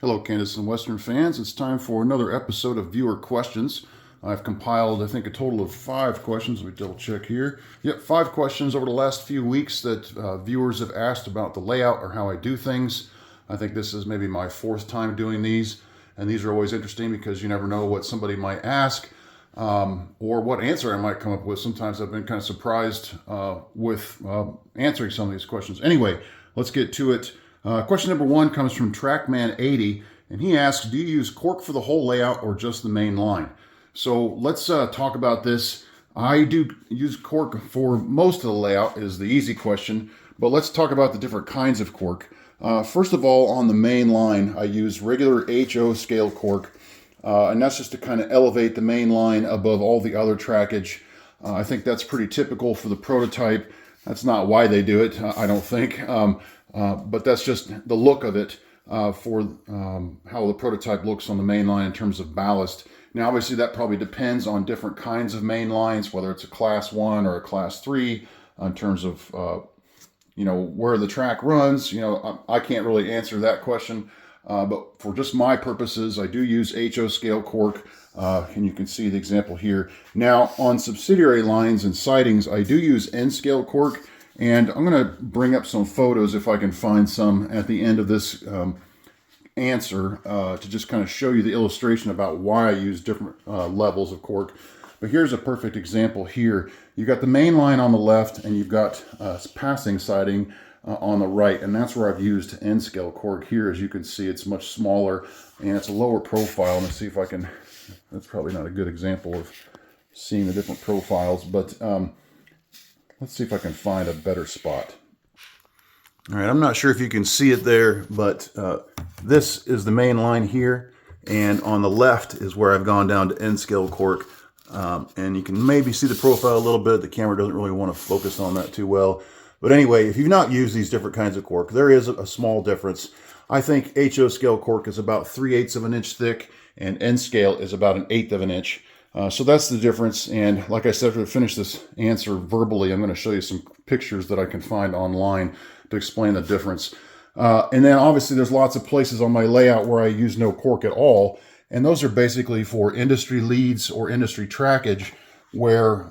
Hello, Kansas and Western fans. It's time for another episode of Viewer Questions. I've compiled, I think, a total of 5 questions. Let me double check here. Yep, 5 questions over the last few weeks that viewers have asked about the layout or how I do things. I think this is maybe my 4th time doing these, and these are always interesting because you never know what somebody might ask or what answer I might come up with. Sometimes I've been kind of surprised with answering some of these questions. Anyway, let's get to it. Question number 1 comes from Trackman80, and he asks, do you use cork for the whole layout or just the main line? So let's talk about this. I do use cork for most of the layout is the easy question, but let's talk about the different kinds of cork. First of all, on the main line, I use regular HO scale cork, and that's just to kind of elevate the main line above all the other trackage. I think that's pretty typical for the prototype. That's not why they do it, I don't think. But that's just the look of it for how the prototype looks on the main line in terms of ballast. Now, obviously, that probably depends on different kinds of main lines, whether it's a class 1 or a class 3, in terms of where the track runs. I can't really answer that question, but for just my purposes, I do use HO scale cork, and you can see the example here. Now, on subsidiary lines and sidings, I do use N scale cork. And I'm going to bring up some photos if I can find some at the end of this answer to just kind of show you the illustration about why I use different levels of cork. But here's a perfect example here. You've got the main line on the left and you've got passing siding on the right. And that's where I've used N scale cork here. As you can see, it's much smaller and it's a lower profile. Let's see if I can, that's probably not a good example of seeing the different profiles, but let's see if I can find a better spot. All right, I'm not sure if you can see it there, but this is the main line here, and on the left is where I've gone down to N-scale cork, and you can maybe see the profile a little bit. The camera doesn't really want to focus on that too well. But anyway, if you've not used these different kinds of cork, there is a small difference. I think HO scale cork is about 3/8 of an inch thick, and N-scale is about 1/8 of an inch. So that's the difference, and like I said, to finish this answer verbally, I'm going to show you some pictures that I can find online to explain the difference. And then obviously there's lots of places on my layout where I use no cork at all, and those are basically for industry leads or industry trackage where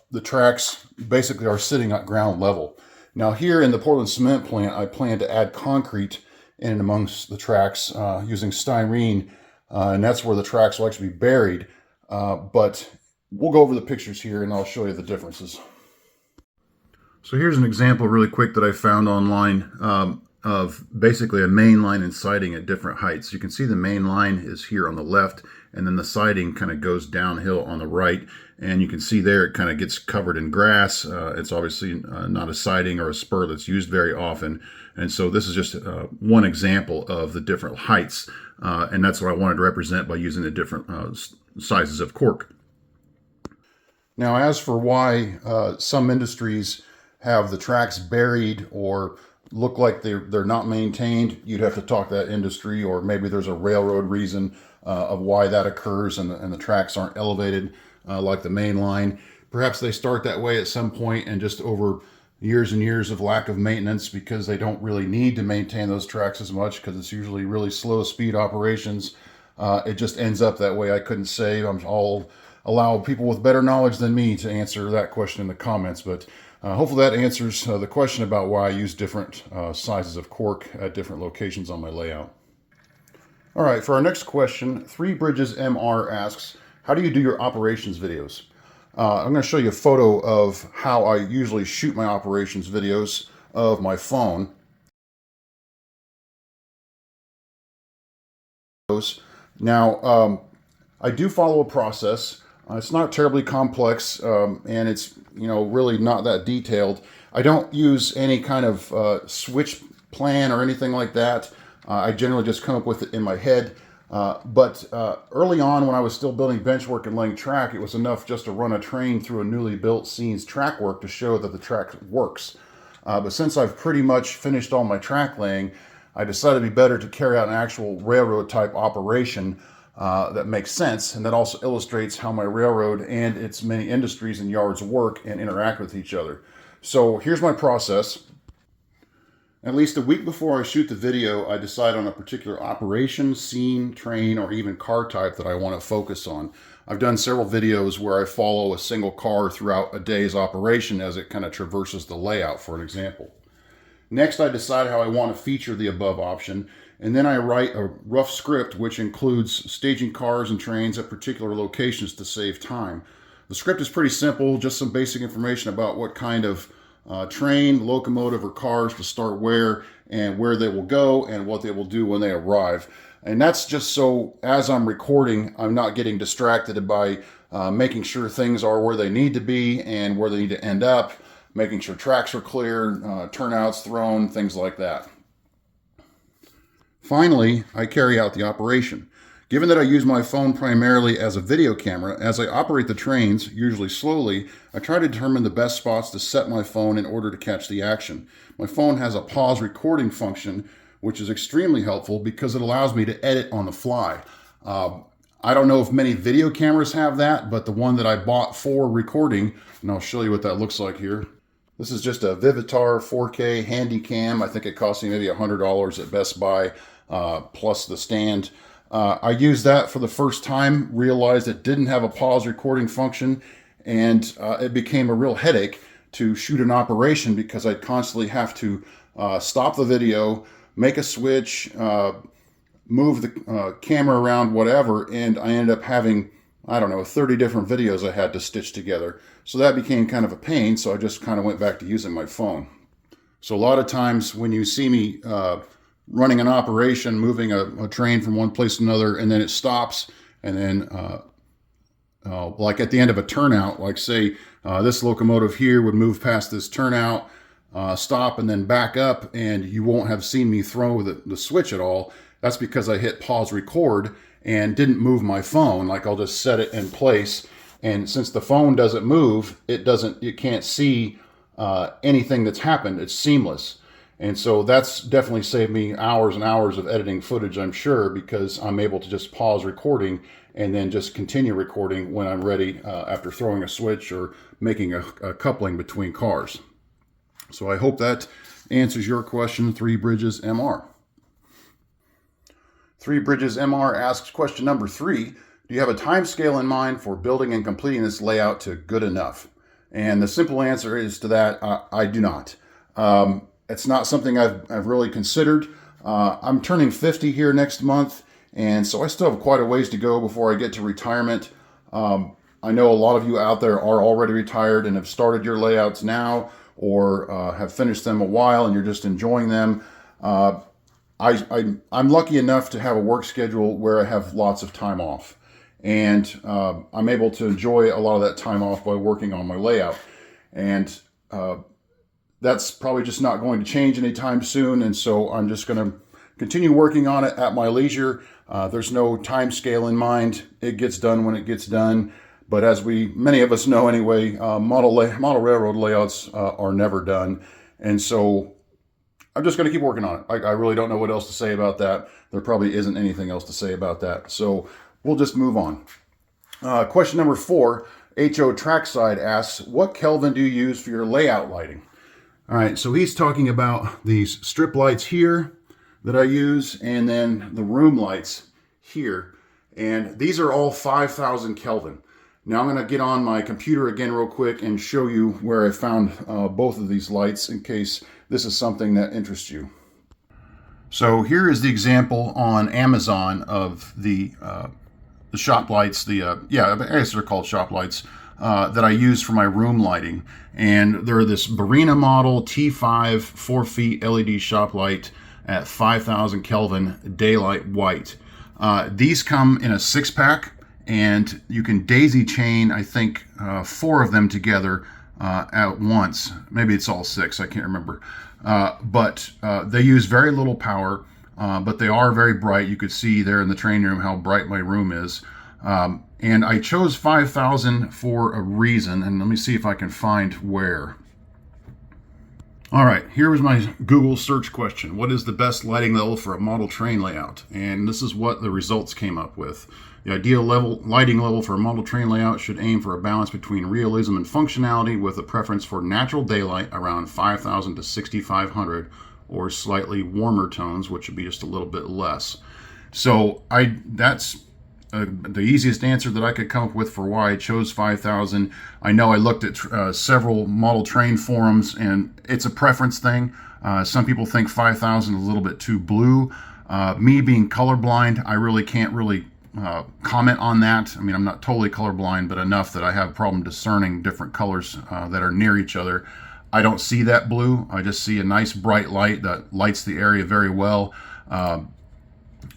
the tracks basically are sitting at ground level. Now here in the Portland cement plant, I plan to add concrete in amongst the tracks using styrene, and that's where the tracks will actually be buried. But we'll go over the pictures here and I'll show you the differences. So here's an example really quick that I found online of basically a main line and siding at different heights. You can see the main line is here on the left, and then the siding kind of goes downhill on the right. And you can see there it kind of gets covered in grass. It's obviously not a siding or a spur that's used very often. And so this is just one example of the different heights. And that's what I wanted to represent by using the different sizes of cork. Now, as for why some industries have the tracks buried or look like they're not maintained, you'd have to talk to that industry, or maybe there's a railroad reason of why that occurs and the tracks aren't elevated like the main line. Perhaps they start that way at some point, and just over years and years of lack of maintenance, because they don't really need to maintain those tracks as much because it's usually really slow speed operations. It just ends up that way. I couldn't say. I'll allow people with better knowledge than me to answer that question in the comments, but hopefully that answers the question about why I use different sizes of cork at different locations on my layout. All right, for our next question, 3 Bridges MR asks, how do you do your operations videos? I'm going to show you a photo of how I usually shoot my operations videos of my phone. Now, I do follow a process. It's not terribly complex, and it's really not that detailed. I don't use any kind of switch plan or anything like that. I generally just come up with it in my head. But early on, when I was still building bench work and laying track, it was enough just to run a train through a newly built scene's track work to show that the track works. But since I've pretty much finished all my track laying, I decided it'd be better to carry out an actual railroad type operation that makes sense, and that also illustrates how my railroad and its many industries and yards work and interact with each other. So here's my process. At least a week before I shoot the video, I decide on a particular operation, scene, train, or even car type that I want to focus on. I've done several videos where I follow a single car throughout a day's operation as it kind of traverses the layout, for an example. Next, I decide how I want to feature the above option, and then I write a rough script which includes staging cars and trains at particular locations to save time. The script is pretty simple, just some basic information about what kind of train, locomotive, or cars to start where and where they will go and what they will do when they arrive. And that's just so as I'm recording, I'm not getting distracted by making sure things are where they need to be and where they need to end up, making sure tracks are clear, turnouts thrown, things like that. Finally, I carry out the operation. Given that I use my phone primarily as a video camera, as I operate the trains, usually slowly, I try to determine the best spots to set my phone in order to catch the action. My phone has a pause recording function, which is extremely helpful because it allows me to edit on the fly. I don't know if many video cameras have that, but the one that I bought for recording, and I'll show you what that looks like here. This is just a Vivitar 4K handy cam. I think it cost me maybe $100 at Best Buy, plus the stand. I used that for the first time, realized it didn't have a pause recording function, and it became a real headache to shoot an operation because I'd constantly have to stop the video, make a switch, move the camera around, whatever, and I ended up having, I don't know, 30 different videos I had to stitch together. So that became kind of a pain, so I just kind of went back to using my phone. So a lot of times when you see me running an operation, moving a train from one place to another, and then it stops, and then like at the end of a turnout, like say this locomotive here would move past this turnout, stop, and then back up, and you won't have seen me throw the switch at all. That's because I hit pause record and didn't move my phone. Like I'll just set it in place, and since the phone doesn't move, it can't see anything that's happened. It's seamless. And so that's definitely saved me hours and hours of editing footage, I'm sure, because I'm able to just pause recording and then just continue recording when I'm ready after throwing a switch or making a coupling between cars. So I hope that answers your question, Three Bridges MR. Three Bridges MR asks question number 3. Do you have a time scale in mind for building and completing this layout to good enough? And the simple answer is to that, I do not. It's not something I've really considered. I'm turning 50 here next month, and so I still have quite a ways to go before I get to retirement. I know a lot of you out there are already retired and have started your layouts now, or have finished them a while and you're just enjoying them. I'm lucky enough to have a work schedule where I have lots of time off, and I'm able to enjoy a lot of that time off by working on my layout. And that's probably just not going to change anytime soon, and so I'm just going to continue working on it at my leisure. There's no time scale in mind. It gets done when it gets done. But as many of us know anyway, model railroad layouts are never done. And so I'm just going to keep working on it. I really don't know what else to say about that. There probably isn't anything else to say about that. So we'll just move on. Question number 4, HO Trackside asks, what Kelvin do you use for your layout lighting? All right, so he's talking about these strip lights here that I use, and then the room lights here. And these are all 5,000 Kelvin. Now I'm going to get on my computer again real quick and show you where I found both of these lights in case this is something that interests you. So here is the example on Amazon of the shop lights, I guess they're called shop lights, that I use for my room lighting. And they're this Barina model T5 4 feet LED shop light at 5,000 Kelvin daylight white. These come in a 6-pack, and you can daisy chain, I think, 4 of them together at once. Maybe it's all 6, I can't remember. But they use very little power, but they are very bright. You could see there in the training room how bright my room is. And I chose 5,000 for a reason, and let me see if I can find where. All right, here was my Google search question. What is the best lighting level for a model train layout? And this is what the results came up with. The ideal lighting level for a model train layout should aim for a balance between realism and functionality, with a preference for natural daylight around 5,000 to 6,500, or slightly warmer tones, which would be just a little bit less. So that's the easiest answer that I could come up with for why I chose 5,000. I know I looked at several model train forums, and it's a preference thing. Some people think 5,000 is a little bit too blue. Me being colorblind, I really can't comment on that. I mean, I'm not totally colorblind, but enough that I have a problem discerning different colors that are near each other. I don't see that blue. I just see a nice bright light that lights the area very well.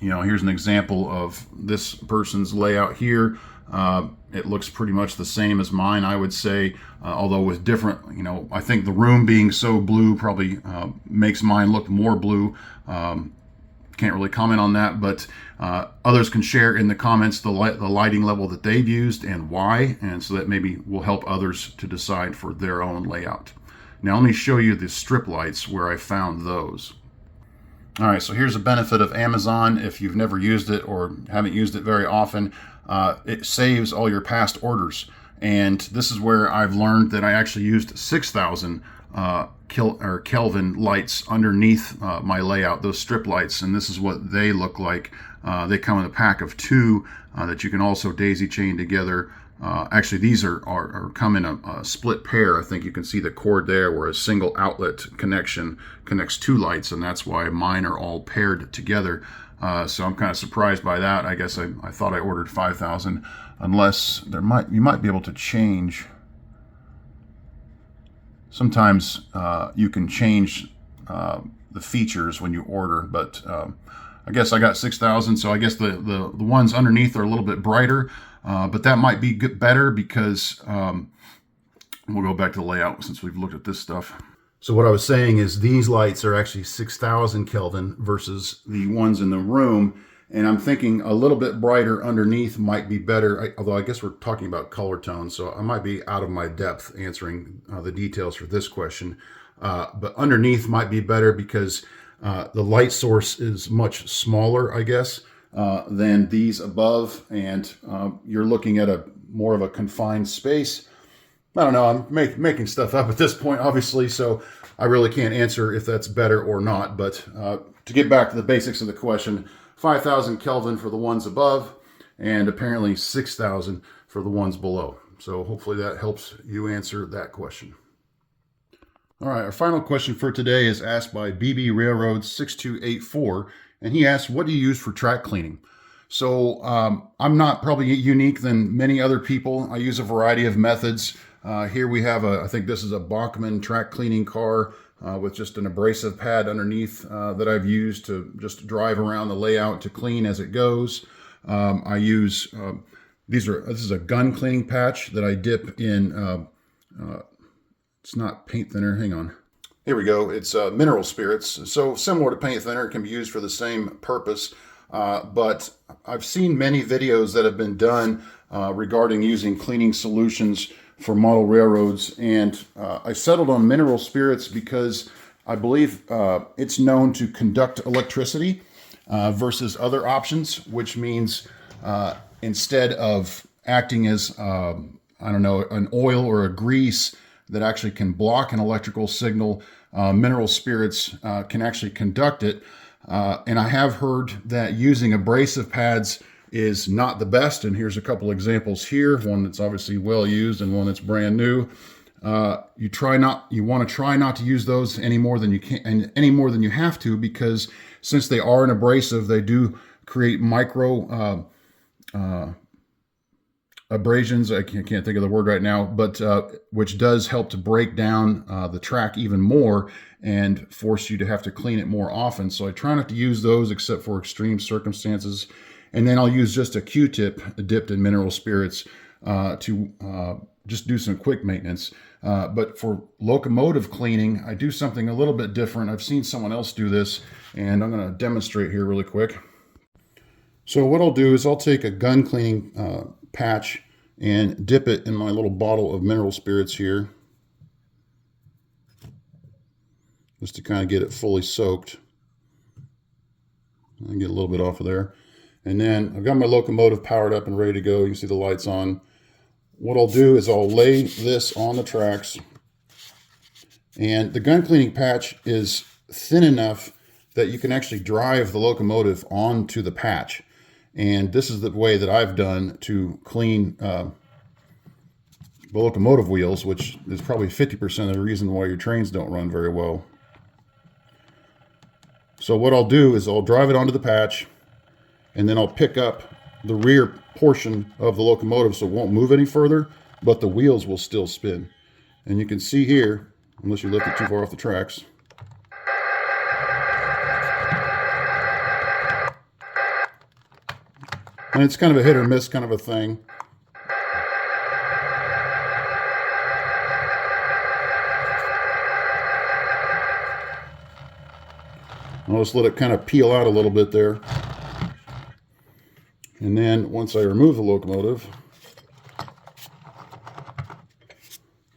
Here's an example of this person's layout here. It looks pretty much the same as mine, I would say, although with different, I think the room being so blue probably makes mine look more blue. Can't really comment on that, but others can share in the comments the lighting level that they've used and why, and so that maybe will help others to decide for their own layout. Now let me show you the strip lights where I found those. All right, so here's a benefit of Amazon. If you've never used it or haven't used it very often, it saves all your past orders. And this is where I've learned that I actually used 6,000 Kelvin lights underneath my layout, those strip lights, and this is what they look like. They come in a pack of 2 that you can also daisy chain together. Actually, these are come in a split pair. I think you can see the cord there where a single outlet connection connects 2 lights, and that's why mine are all paired together. So I'm kind of surprised by that. I guess I thought I ordered 5,000, unless you might be able to change. Sometimes you can change the features when you order, but I guess I got 6,000, so I guess the ones underneath are a little bit brighter. But that might be better because we'll go back to the layout since we've looked at this stuff. So what I was saying is these lights are actually 6,000 Kelvin versus the ones in the room. And I'm thinking a little bit brighter underneath might be better, although I guess we're talking about color tones, so I might be out of my depth answering the details for this question. But underneath might be better because the light source is much smaller, I guess, than these above, and you're looking at more of a confined space. I don't know, I'm making stuff up at this point, obviously, so I really can't answer if that's better or not. But to get back to the basics of the question, 5,000 Kelvin for the ones above, and apparently 6,000 for the ones below. So hopefully that helps you answer that question. All right, our final question for today is asked by BB Railroad 6284, and he asks, what do you use for track cleaning? So I'm not probably unique than many other people. I use a variety of methods. Here we have I think this is a Bachmann track cleaning car with just an abrasive pad underneath that I've used to just drive around the layout to clean as it goes. I use, this is a gun cleaning patch that I dip in, it's not paint thinner, hang on. Here we go, it's mineral spirits. So similar to paint thinner, it can be used for the same purpose. But I've seen many videos that have been done regarding using cleaning solutions for model railroads, and I settled on mineral spirits because I believe it's known to conduct electricity versus other options, which means instead of acting as, an oil or a grease that actually can block an electrical signal, mineral spirits can actually conduct it. And I have heard that using abrasive pads is not the best. And here's a couple examples here. One that's obviously well used and one that's brand new. You want to try not to use those any more than you can and any more than you have to, because since they are an abrasive, they do create micro abrasions. I can't think of the word right now, but which does help to break down the track even more and force you to have to clean it more often. So I try not to use those except for extreme circumstances. And then I'll use just a Q-tip dipped in mineral spirits to just do some quick maintenance. But for locomotive cleaning, I do something a little bit different. I've seen someone else do this, and I'm going to demonstrate here really quick. So what I'll do is I'll take a gun cleaning patch and dip it in my little bottle of mineral spirits here, just to kind of get it fully soaked. And get a little bit off of there. And then I've got my locomotive powered up and ready to go. You can see the lights on. What I'll do is I'll lay this on the tracks. And the gun cleaning patch is thin enough that you can actually drive the locomotive onto the patch. And this is the way that I've done to clean the locomotive wheels, which is probably 50% of the reason why your trains don't run very well. So what I'll do is I'll drive it onto the patch, and then I'll pick up the rear portion of the locomotive so it won't move any further, but the wheels will still spin. And you can see here, unless you lift it too far off the tracks, and it's kind of a hit or miss kind of a thing. I'll just let it kind of peel out a little bit there. And then once I remove the locomotive,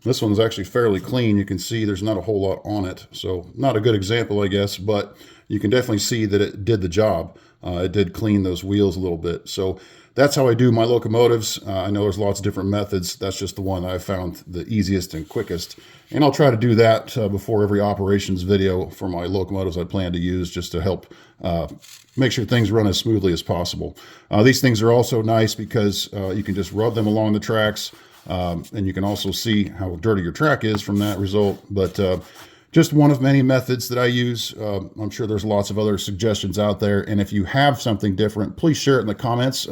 this one's actually fairly clean. You can see there's not a whole lot on it. So not a good example, I guess, but you can definitely see that it did the job. It did clean those wheels a little bit. So that's how I do my locomotives. I know there's lots of different methods. That's just the one I've found the easiest and quickest. And I'll try to do that before every operations video for my locomotives I plan to use, just to help make sure things run as smoothly as possible. These things are also nice because you can just rub them along the tracks, and you can also see how dirty your track is from that result. But just one of many methods that I use. I'm sure there's lots of other suggestions out there. And if you have something different, please share it in the comments.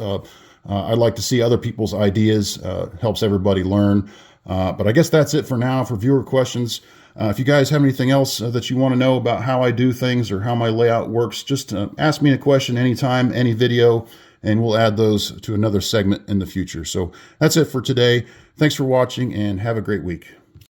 I'd like to see other people's ideas. Helps everybody learn. But I guess that's it for now for viewer questions. If you guys have anything else that you want to know about how I do things or how my layout works, just ask me a question anytime, any video, and we'll add those to another segment in the future. So that's it for today. Thanks for watching and have a great week.